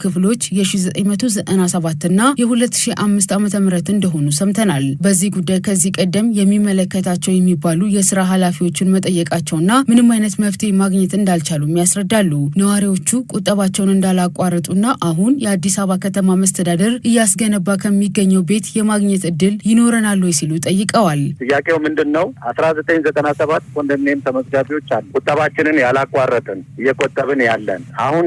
ክፍሎች የ1997 እና የ2005 ዓመተ ምህረት እንደሆኑ ሰምተናል። በዚህ ጉዳይ ከዚህ ቀደም የሚመለከታቸው የሚባሉ የሥራ ኃላፊዎችን መጠየቃቸውና ምንም አይነት መፍትሄ ማግኘት እንዳልቻሉ ያስረዳሉ። ነዋሪዎቹ ቁጠባቸውን እንዳላቋረጡና አሁን የአዲስ አበባ ከተማ መስተዳደር እያስገነባ ከሚገኘው ቤት የማግኘት እድል ይኖረናል ወይ ሲሉ ጠይቀዋል። ጥያቄው ምንድነው? 1997 ኮንዶሚኒየም ተመዝጋቢዎች አሉ። ቁጠባችንን ያላቋረጥን እየቆጠብን ያለን አሁን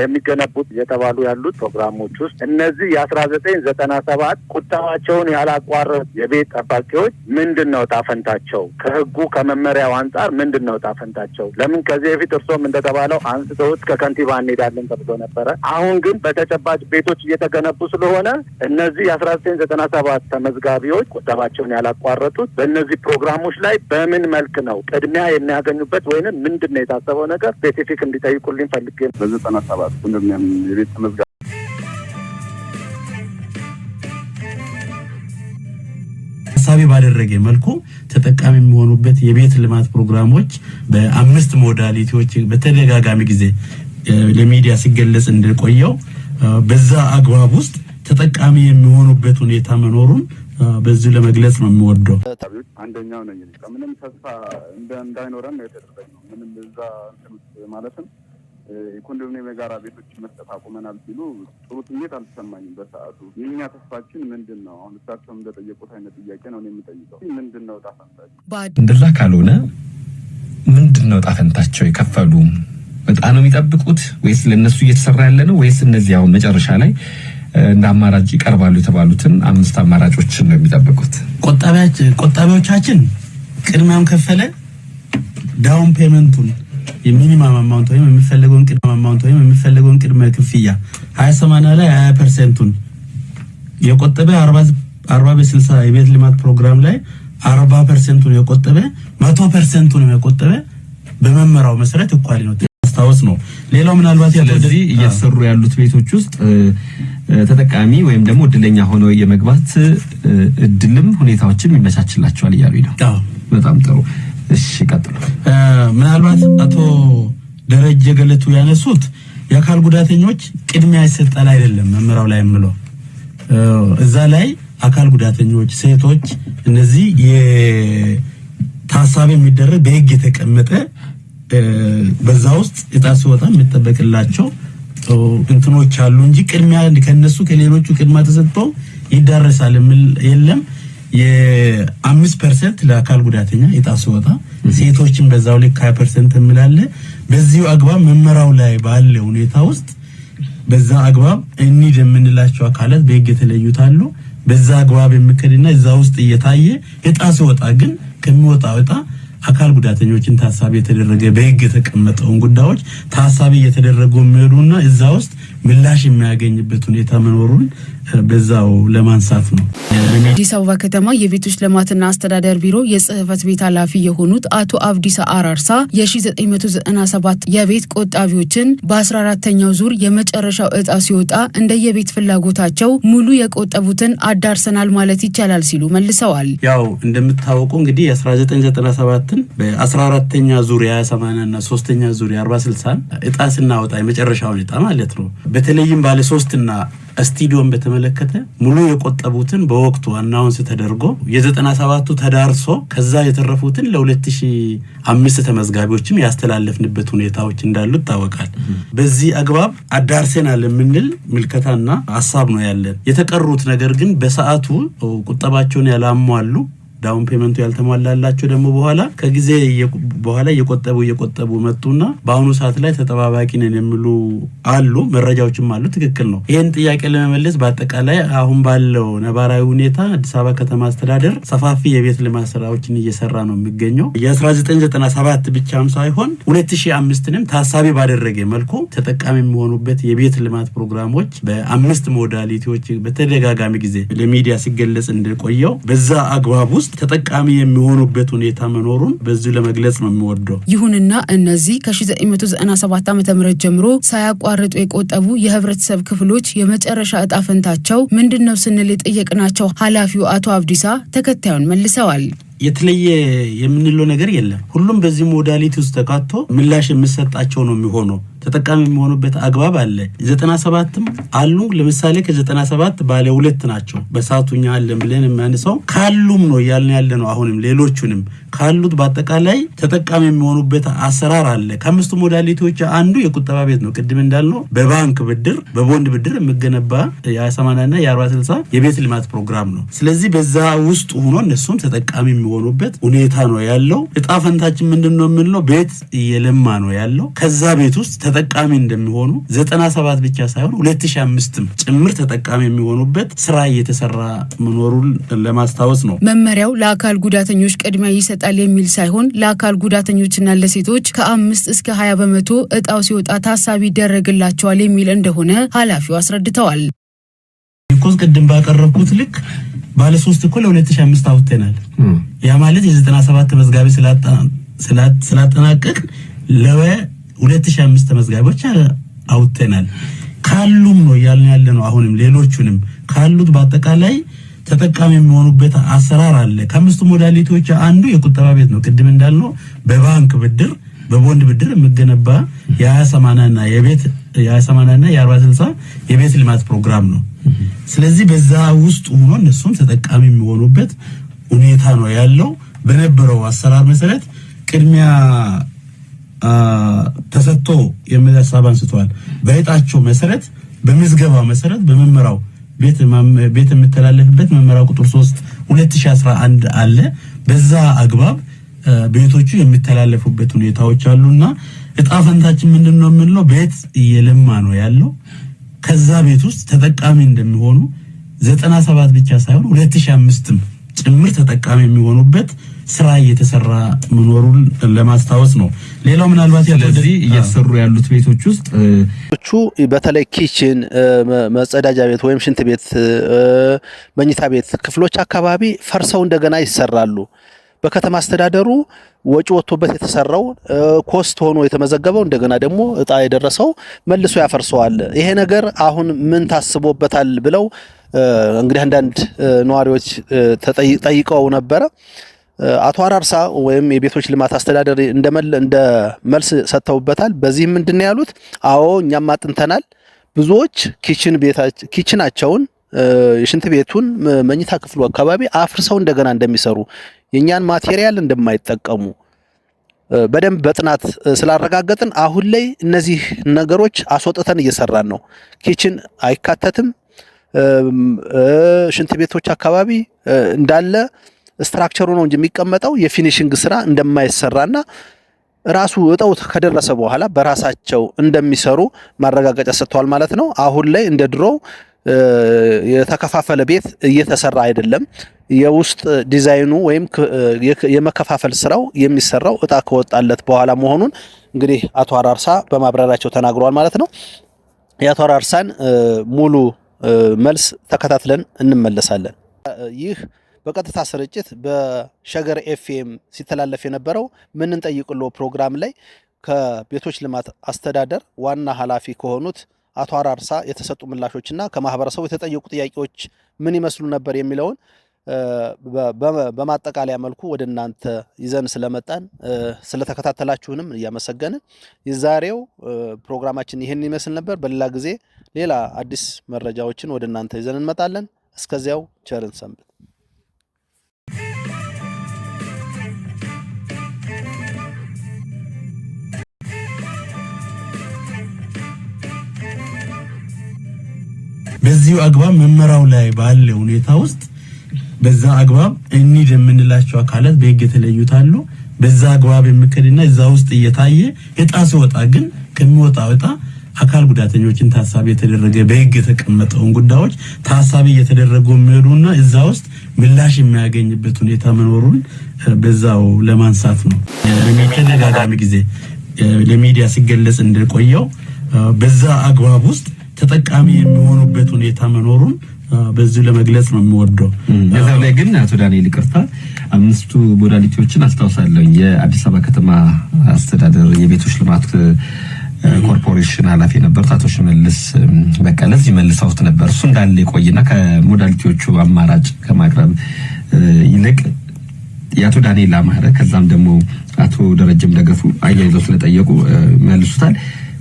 የሚገነቡት የተባሉ ያሉት ፕሮግራሞች ውስጥ እነዚህ የ1997 ቁጠባቸውን ያላቋረጡ የቤት ጠባቂዎች ምንድነው ታፈንታቸው? ከህጉ ከመመሪያው አንፃር ምንድነው ታፈንታቸው? ለምን ከዚህ በፊት እርሶም እንደተባለው አንስተውት ከከንቲባ እንሄዳለን ተብሎ ነበረ። አሁን ግን በተጨባጭ ቤቶች እየተገነቡ ስለሆነ እነዚህ የ1997 ተመዝጋቢዎች ቁጠባቸውን ያላቋረጡት በእነዚህ ፕሮግራሞች ላይ በምን መልክ ነው ቅድሚያ የሚያገኙበት ወይንም ምንድነው የታሰበው ነገር ስፔሲፊክ እንዲጠይቁልኝ ፈልጌ ነው። በ97 ኮንዶሚኒየም የቤት ተመዝጋቢ ሐሳብ ባደረገ መልኩ ተጠቃሚ የሚሆኑበት የቤት ልማት ፕሮግራሞች በ5 ሞዳሊቲዎች በተደጋጋሚ ጊዜ ለሚዲያ ሲገለጽ እንደቆየው በዛ አግባብ ውስጥ ተጠቃሚ የሚሆኑበት ሁኔታ መኖሩን በዚህ ለመግለጽ ነው የሚወደው። አንደኛው ነው ምንም ተስፋ እንዳይኖረን ነው የተደረገው። ምንም እዛ ማለትም የኮንዶሚኒየም የጋራ ቤቶች መስጠት አቁመናል ሲሉ ጥሩ ስሜት አልተሰማኝም በሰዓቱ። የኛ ተስፋችን ምንድነው? አሁን እሳቸው እንደጠየቁት አይነት ጥያቄ ነው የሚጠይቀው። ምንድነው ጣፈንታቸው? እንደዛ ካልሆነ ምንድነው ጣፈንታቸው? የከፈሉ በጣም ነው የሚጠብቁት ወይስ ለነሱ እየተሰራ ያለ ነው ወይስ እነዚህ አሁን መጨረሻ ላይ እንደ አማራጭ ይቀርባሉ የተባሉትን 5 አማራጮችን ነው የሚጠብቁት? ቆጣቢዎቻችን ቅድሚያም ከፈለ ዳውን ፔመንቱን የሚኒማም አማውንት ወይም የሚፈልገውን ቅድመ ክፍያ 20/80 ላይ 20%ን የቆጠበ 40 በ60 የቤት ልማት ፕሮግራም ላይ 40%ን የቆጠበ 100%ን የቆጠበ በመመራው መሰረት እኳሊ ነው ታስታውስ ነው። ሌላው ምናልባት ስለዚህ እየተሰሩ ያሉት ቤቶች ውስጥ ተጠቃሚ ወይም ደግሞ እድለኛ ሆኖ የመግባት እድልም ሁኔታዎችም ይመቻችላቸዋል እያሉኝ ነው። በጣም ጥሩ። እሺ ቀጥሉ። ምናልባት አቶ ደረጀ ገለቱ ያነሱት የአካል ጉዳተኞች ቅድሚያ ይሰጣል አይደለም መመራው ላይ የምለው እዛ ላይ አካል ጉዳተኞች፣ ሴቶች እነዚህ የታሳቢ የሚደረግ በህግ የተቀመጠ በዛ ውስጥ እጣስ ወጣ የሚጠበቅላቸው እንትኖች አሉ እንጂ ቅድሚያ ከነሱ ከሌሎቹ ቅድማ ተሰጥቶ ይዳረሳል የለም። የ5% ለአካል ጉዳተኛ እጣስ ወጣ ሴቶችን በዛው ላይ 20% የሚላለ በዚሁ አግባብ መመራው ላይ ባለ ሁኔታ ውስጥ በዛ አግባብ እንሂድ የምንላቸው አካላት በህግ የተለዩታሉ። በዛ አግባብ የሚከድና እዛ ውስጥ እየታየ እጣስ ወጣ ግን ከሚወጣው እጣ አካል ጉዳተኞችን ታሳቢ የተደረገ በህግ የተቀመጠውን ጉዳዮች ታሳቢ የተደረጉ የሚሄዱና እዛ ውስጥ ምላሽ የሚያገኝበት ሁኔታ መኖሩን በዛው ለማንሳት ነው። አዲስ አበባ ከተማ የቤቶች ልማትና አስተዳደር ቢሮ የጽህፈት ቤት ኃላፊ የሆኑት አቶ አብዲሳ አራርሳ የ1997 የቤት ቆጣቢዎችን በ14ኛው ዙር የመጨረሻው እጣ ሲወጣ እንደየቤት ፍላጎታቸው ሙሉ የቆጠቡትን አዳርሰናል ማለት ይቻላል ሲሉ መልሰዋል። ያው እንደምታውቁ እንግዲህ 1997ን በ14ኛ ዙር የ80 እና 3ኛ ዙር የ40/60 እጣ ስናወጣ የመጨረሻው እጣ ማለት ነው። በተለይም ባለ 3 እና ስቱዲዮን በተመለከተ ሙሉ የቆጠቡትን በወቅቱ አናውንስ ተደርጎ የ97ቱ ተዳርሶ ከዛ የተረፉትን ለ2005 ተመዝጋቢዎችም ያስተላለፍንበት ሁኔታዎች እንዳሉ ይታወቃል። በዚህ አግባብ አዳርሰናል የምንል ምልከታና ሐሳብ ነው ያለን። የተቀሩት ነገር ግን በሰዓቱ ቁጠባቸውን ያላሟሉ ዳውን ፔመንቱ ያልተሟላላቸው ደግሞ በኋላ ከጊዜ በኋላ እየቆጠቡ መጡና በአሁኑ ሰዓት ላይ ተጠባባቂ ነን የሚሉ አሉ። መረጃዎችም አሉ። ትክክል ነው። ይሄን ጥያቄ ለመመለስ በአጠቃላይ አሁን ባለው ነባራዊ ሁኔታ አዲስ አበባ ከተማ አስተዳደር ሰፋፊ የቤት ልማት ስራዎችን እየሰራ ነው የሚገኘው። የ1997 ብቻም ሳይሆን 2005ንም ታሳቢ ባደረገ መልኩ ተጠቃሚ የሚሆኑበት የቤት ልማት ፕሮግራሞች በ5 ሞዳሊቲዎች በተደጋጋሚ ጊዜ ለሚዲያ ሲገለጽ እንደቆየው በዛ አግባብ ውስጥ ተጠቃሚ የሚሆኑበት ሁኔታ መኖሩን በዚህ ለመግለጽ ነው የሚወደው። ይሁንና እነዚህ ከ1997 ዓ.ም ጀምሮ ሳያቋርጡ የቆጠቡ የህብረተሰብ ክፍሎች የመጨረሻ እጣ ፈንታቸው ምንድነው ስንል የጠየቅናቸው ኃላፊው አቶ አብዲሳ ተከታዩን መልሰዋል። የተለየ የምንለው ነገር የለም። ሁሉም በዚህ ሞዳሊቲ ውስጥ ተካቶ ምላሽ የሚሰጣቸው ነው የሚሆነው። ተጠቃሚ የሚሆኑበት አግባብ አለ። 97ም አሉ። ለምሳሌ ከ97 ባለ 2 ናቸው በሳቱኛ አለን ብለን የማንሰው ካሉም ነው ያለ ነው። አሁንም ሌሎቹንም ካሉት በአጠቃላይ ተጠቃሚ የሚሆኑበት አሰራር አለ። ከአምስቱ ሞዳሊቲዎች አንዱ የቁጠባ ቤት ነው። ቅድም እንዳልነው በባንክ ብድር በቦንድ ብድር የሚገነባ የ80 እና የ40/60 የቤት ልማት ፕሮግራም ነው። ስለዚህ በዛ ውስጥ ሆኖ እነሱም ተጠቃሚ የሚሆኑበት ሁኔታ ነው ያለው። እጣ ፈንታችን ምንድነው የምንለው? ቤት እየለማ ነው ያለው። ከዛ ቤት ውስጥ ተጠቃሚ እንደሚሆኑ 97 ብቻ ሳይሆን 2005ም ጭምር ተጠቃሚ የሚሆኑበት ስራ እየተሰራ መኖሩን ለማስታወስ ነው። መመሪያው ለአካል ጉዳተኞች ቅድሚያ ይሰጣል የሚል ሳይሆን ለአካል ጉዳተኞችና ለሴቶች ከ5 እስከ 20% እጣው ሲወጣ ታሳቢ ይደረግላቸዋል የሚል እንደሆነ ኃላፊው አስረድተዋል። ይቆስ ቅድም ባቀረብኩት ልክ ባለ 3 እኮ ለ2005 አውጥተናል። ያ ማለት የ97 ተመዝጋቢ ስላጠናቀቅ ለ2005 ተመዝጋቢዎች አውጥተናል። ካሉም ነው ያለ ነው። አሁንም ሌሎቹንም ካሉት በአጠቃላይ ተጠቃሚ የሚሆኑበት አሰራር አለ። ከአምስቱ ሞዳሊቲዎች አንዱ የቁጠባ ቤት ነው። ቅድም እንዳልነው በባንክ ብድር በቦንድ ብድር የሚገነባ የ80 እና የ40/60 የቤት ልማት ፕሮግራም ነው። ስለዚህ በዛ ውስጥ ሆኖ እነሱም ተጠቃሚ የሚሆኑበት ሁኔታ ነው ያለው። በነበረው አሰራር መሰረት ቅድሚያ ተሰጥቶ የሚያሳብ አንስተዋል። በእጣቸው መሰረት በምዝገባው መሰረት በመመራው ቤት የምተላለፍበት መመሪያ ቁጥር 3 2011 አለ። በዛ አግባብ ቤቶቹ የሚተላለፉበት ሁኔታዎች አሉና እጣ ፈንታችን ምንድነው የምንለው? ቤት እየለማ ነው ያለው። ከዛ ቤት ውስጥ ተጠቃሚ እንደሚሆኑ 97 ብቻ ሳይሆን 2005ም ጭምር ተጠቃሚ የሚሆኑበት ስራ እየተሰራ መኖሩን ለማስታወስ ነው። ሌላው ምናልባት ስለዚህ እየተሰሩ ያሉት ቤቶች ውስጥ በተለይ ኪችን፣ መጸዳጃ ቤት ወይም ሽንት ቤት፣ መኝታ ቤት ክፍሎች አካባቢ ፈርሰው እንደገና ይሰራሉ። በከተማ አስተዳደሩ ወጪ ወጥቶበት የተሰራው ኮስት ሆኖ የተመዘገበው እንደገና ደግሞ እጣ የደረሰው መልሶ ያፈርሰዋል። ይሄ ነገር አሁን ምን ታስቦበታል ብለው እንግዲህ አንዳንድ ነዋሪዎች ጠይቀው ነበረ። አቶ አራርሳ ወይም የቤቶች ልማት አስተዳደር እንደ መልስ ሰጥተውበታል። በዚህም ምንድነው ያሉት? አዎ እኛም አጥንተናል። ብዙዎች ኪችናቸውን የሽንት ቤቱን መኝታ ክፍሉ አካባቢ አፍርሰው እንደገና እንደሚሰሩ የኛን ማቴሪያል እንደማይጠቀሙ በደንብ በጥናት ስላረጋገጥን አሁን ላይ እነዚህ ነገሮች አስወጥተን እየሰራን ነው። ኪችን አይካተትም። ሽንት ቤቶች አካባቢ እንዳለ ስትራክቸሩ ነው እንጂ የሚቀመጠው የፊኒሺንግ ስራ እንደማይሰራና ራሱ እጣው ከደረሰ በኋላ በራሳቸው እንደሚሰሩ ማረጋገጫ ሰጥተዋል ማለት ነው። አሁን ላይ እንደ ድሮው የተከፋፈለ ቤት እየተሰራ አይደለም። የውስጥ ዲዛይኑ ወይም የመከፋፈል ስራው የሚሰራው እጣ ከወጣለት በኋላ መሆኑን እንግዲህ አቶ አራርሳ በማብራሪያቸው ተናግረዋል ማለት ነው። የአቶ አራርሳን ሙሉ መልስ ተከታትለን እንመለሳለን። ይህ በቀጥታ ስርጭት በሸገር ኤፍኤም ሲተላለፍ የነበረው ምን እንጠይቅሎ ፕሮግራም ላይ ከቤቶች ልማት አስተዳደር ዋና ኃላፊ ከሆኑት አቶ አራርሳ የተሰጡ ምላሾችና ከማህበረሰቡ የተጠየቁ ጥያቄዎች ምን ይመስሉ ነበር የሚለውን በማጠቃለያ መልኩ ወደ እናንተ ይዘን ስለመጣን ስለተከታተላችሁንም እያመሰገንን የዛሬው ፕሮግራማችን ይሄን ይመስል ነበር። በሌላ ጊዜ ሌላ አዲስ መረጃዎችን ወደ እናንተ ይዘን እንመጣለን። እስከዚያው ቸርን ሰንብት። በዚሁ አግባብ መመራው ላይ ባለ ሁኔታ ውስጥ በዛ አግባብ እንሂድ የምንላቸው አካላት በህግ የተለዩታሉ። በዛ አግባብ የሚከድና እዛ ውስጥ እየታየ እጣ ሲወጣ ግን ከሚወጣው እጣ አካል ጉዳተኞችን ታሳቢ የተደረገ በህግ የተቀመጠውን ጉዳዮች ታሳቢ እየተደረጉ የሚሄዱና እዛ ውስጥ ምላሽ የሚያገኝበት ሁኔታ መኖሩን በዛው ለማንሳት ነው። በተደጋጋሚ ጊዜ ለሚዲያ ሲገለጽ እንደቆየው በዛ አግባብ ውስጥ ተጠቃሚ የሚሆኑበት ሁኔታ መኖሩን በዚህ ለመግለጽ ነው የሚወደው። እዛው ላይ ግን አቶ ዳንኤል ይቅርታ፣ አምስቱ ሞዳሊቲዎችን አስታውሳለሁ። የአዲስ አበባ ከተማ አስተዳደር የቤቶች ልማት ኮርፖሬሽን ኃላፊ ነበር አቶ ሽመልስ በቀለ። እዚህ መልሰውት ነበር። እሱ እንዳለ ይቆይና ከሞዳሊቲዎቹ አማራጭ ከማቅረብ ይልቅ የአቶ ዳንኤል አማረ ከዛም ደግሞ አቶ ደረጀም ደገፉ አያይዘው ስለጠየቁ መልሱታል።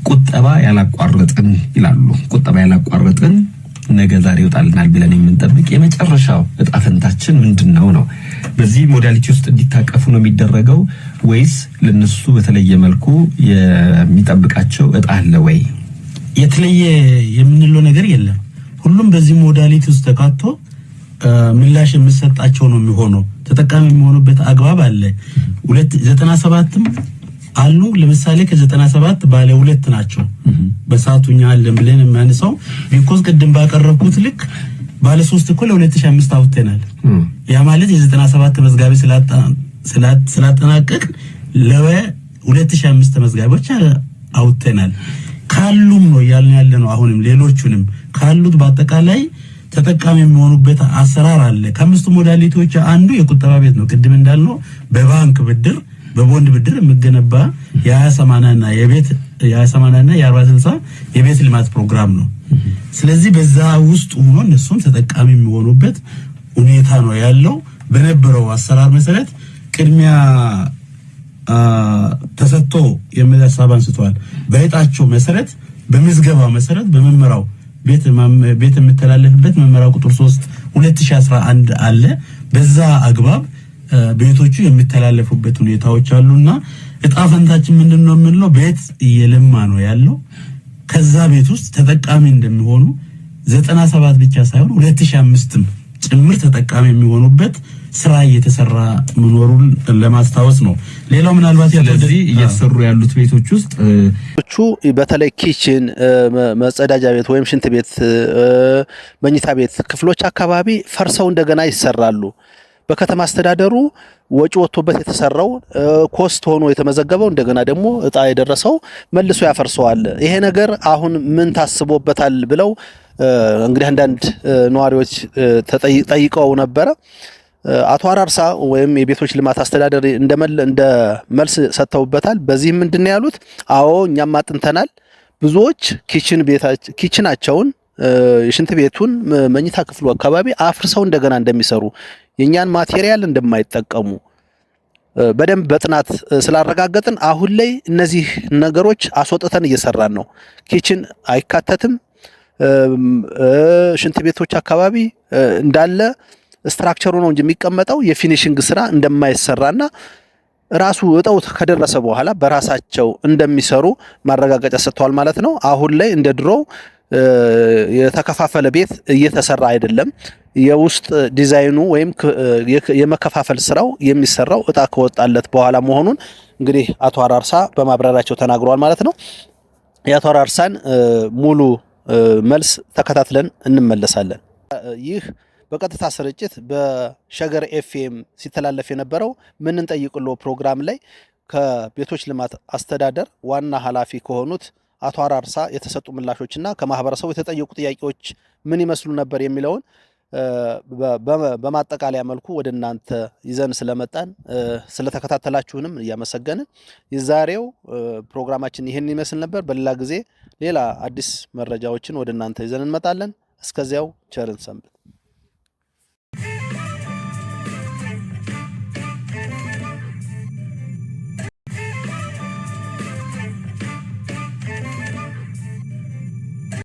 ቁጠባ ያላቋረጥን ይላሉ። ቁጠባ ያላቋረጥን ነገ ዛሬ ይወጣልናል ብለን የምንጠብቅ የመጨረሻው እጣ ፈንታችን ምንድነው ነው? በዚህ ሞዳሊቲ ውስጥ እንዲታቀፉ ነው የሚደረገው ወይስ ለነሱ በተለየ መልኩ የሚጠብቃቸው እጣ አለ ወይ? የተለየ የምንለው ነገር የለም። ሁሉም በዚህ ሞዳሊቲ ውስጥ ተካቶ ምላሽ የሚሰጣቸው ነው የሚሆነው። ተጠቃሚ የሚሆኑበት አግባብ አለ። 97ም አሉ። ለምሳሌ ከ97 ባለ 2 ናቸው በሳቱኛ አለን ብለን የማንሳው ቢኮዝ ቅድም ባቀረብኩት ልክ ባለ 3 እኮ ለ2005 አውጥተናል። ያ ማለት የ97 መዝጋቢ ስላጠናቀቅ ለ2005 ተመዝጋቢዎች አውጥተናል። ካሉም ነው ያለ ነው። አሁንም ሌሎቹንም ካሉት በአጠቃላይ ተጠቃሚ የሚሆኑበት አሰራር አለ። ከአምስቱ ሞዳሊቲዎች አንዱ የቁጠባ ቤት ነው። ቅድም እንዳልነው በባንክ ብድር በቦንድ ብድር የሚገነባ የ20/80 እና የ20/80 እና የ40/60 የቤት ልማት ፕሮግራም ነው። ስለዚህ በዛ ውስጥ ሆኖ እነሱም ተጠቃሚ የሚሆኑበት ሁኔታ ነው ያለው። በነበረው አሰራር መሰረት ቅድሚያ ተሰጥቶ የሚያሳብ አንስተዋል። በእጣቸው መሰረት በምዝገባው መሰረት በመመራው ቤት የሚተላለፍበት መመሪያ ቁጥር 3 2011 አለ። በዛ አግባብ ቤቶቹ የሚተላለፉበት ሁኔታዎች አሉና እጣ ፈንታችን ምንድነው የምንለው? ቤት እየለማ ነው ያለው። ከዛ ቤት ውስጥ ተጠቃሚ እንደሚሆኑ 97 ብቻ ሳይሆን 2005ም ጭምር ተጠቃሚ የሚሆኑበት ስራ እየተሰራ መኖሩን ለማስታወስ ነው። ሌላው ምናልባት ስለዚህ እየተሰሩ ያሉት ቤቶች ውስጥ በተለይ ኪችን፣ መጸዳጃ ቤት ወይም ሽንት ቤት፣ መኝታ ቤት ክፍሎች አካባቢ ፈርሰው እንደገና ይሰራሉ። በከተማ አስተዳደሩ ወጪ ወጥቶበት የተሰራው ኮስት ሆኖ የተመዘገበው እንደገና ደግሞ እጣ የደረሰው መልሶ ያፈርሰዋል። ይሄ ነገር አሁን ምን ታስቦበታል ብለው እንግዲህ አንዳንድ ነዋሪዎች ጠይቀው ነበረ። አቶ አራርሳ ወይም የቤቶች ልማት አስተዳደር እንደ መልስ ሰጥተውበታል። በዚህ ምንድነው ያሉት? አዎ እኛም አጥንተናል። ብዙዎች ኪችናቸውን የሽንት ቤቱን መኝታ ክፍሉ አካባቢ አፍርሰው እንደገና እንደሚሰሩ የኛን ማቴሪያል እንደማይጠቀሙ በደንብ በጥናት ስላረጋገጥን አሁን ላይ እነዚህ ነገሮች አስወጥተን እየሰራን ነው። ኪችን አይካተትም። ሽንት ቤቶች አካባቢ እንዳለ ስትራክቸሩ ነው እንጂ የሚቀመጠው የፊኒሺንግ ስራ እንደማይሰራና ራሱ እጣው ከደረሰ በኋላ በራሳቸው እንደሚሰሩ ማረጋገጫ ሰጥተዋል ማለት ነው። አሁን ላይ እንደ ድሮ የተከፋፈለ ቤት እየተሰራ አይደለም። የውስጥ ዲዛይኑ ወይም የመከፋፈል ስራው የሚሰራው እጣ ከወጣለት በኋላ መሆኑን እንግዲህ አቶ አራርሳ በማብራሪያቸው ተናግረዋል ማለት ነው። የአቶ አራርሳን ሙሉ መልስ ተከታትለን እንመለሳለን። ይህ በቀጥታ ስርጭት በሸገር ኤፍኤም ሲተላለፍ የነበረው ምን እንጠይቅሎ ፕሮግራም ላይ ከቤቶች ልማት አስተዳደር ዋና ኃላፊ ከሆኑት አቶ አራርሳ የተሰጡ ምላሾችና ከማህበረሰቡ የተጠየቁ ጥያቄዎች ምን ይመስሉ ነበር የሚለውን በማጠቃለያ መልኩ ወደ እናንተ ይዘን ስለመጣን ስለተከታተላችሁንም እያመሰገንን የዛሬው ፕሮግራማችን ይህን ይመስል ነበር። በሌላ ጊዜ ሌላ አዲስ መረጃዎችን ወደ እናንተ ይዘን እንመጣለን። እስከዚያው ቸርን ሰንብት።